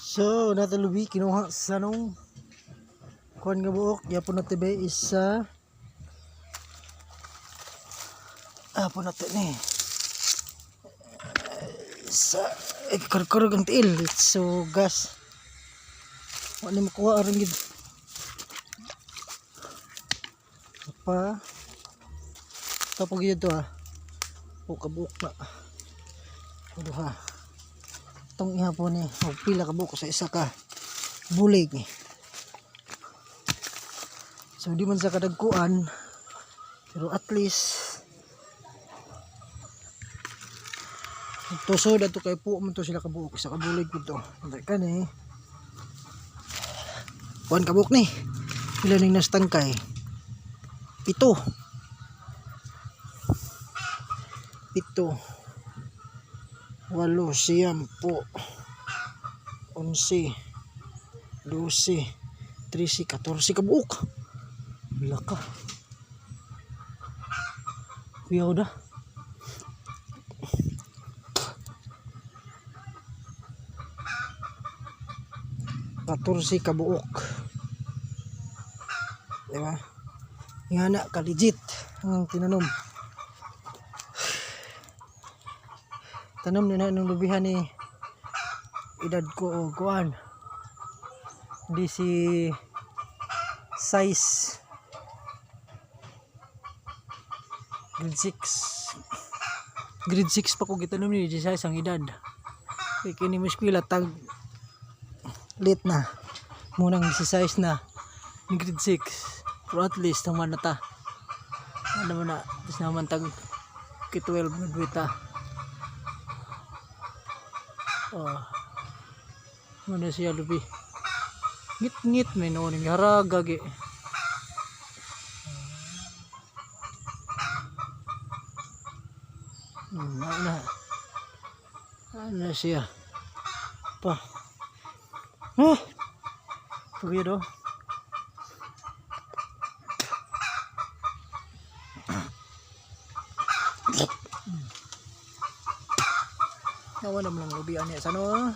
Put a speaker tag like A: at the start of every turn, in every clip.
A: So natalubi kinuha sa nung kuan nga buok yapon na tibe isa apon na ni sa karkarog ang tiil so gas wala makuha aron gid pa tapos gid to ha o kabuok na o ha itong ihapon ni o pila ka buok sa isa ka bulig so di man sa kadagkuan pero at least tusod ato kay po man to sila kabuok sa kabulig ko to kani kuan kabuok ni pila ning nastangkay 7 8 siyam po 11 12 13 14 kabuok bila ka kuyaw da 14 kabuok diba nga na ka legit ang tinanom tanom na nung lubihan ni edad ko o kuan di si size grade 6 pa ko gitanom ni di size ang edad kini mo eskwela tag late na munang si size na ni grade 6 pero at least naman na ta ano na tapos naman tag K12 graduate oh muna siya lubi ngit may nooning haraga gi ano siya pa pagyo do nawa naman lang lubi niya sa no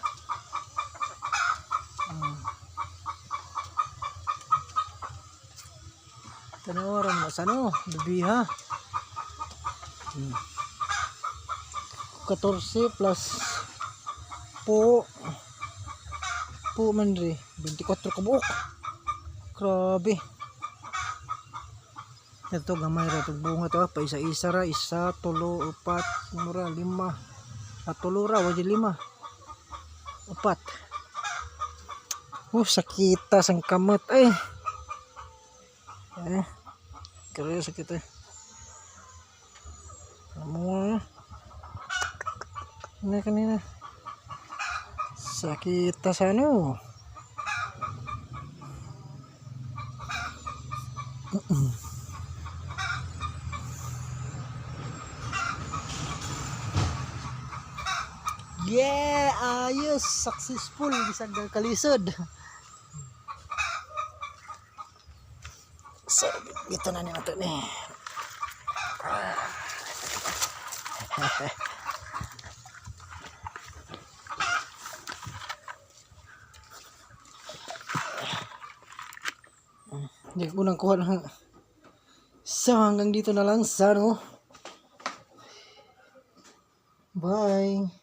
A: tanawaran mo sa no lubi ha 14 plus po man rin 24 kabuok grabe ito gamay ra itong bunga to pa isa ra isa tulo upat mura 5 at tulo ra wajid 5 upat sakita sang kamot kaya sakit amo na kanina sakita sa ano yeah ayos successful bisag kalisod so dito na nato ni hindi ko nang kuha lang so hanggang dito na lang sa no bye.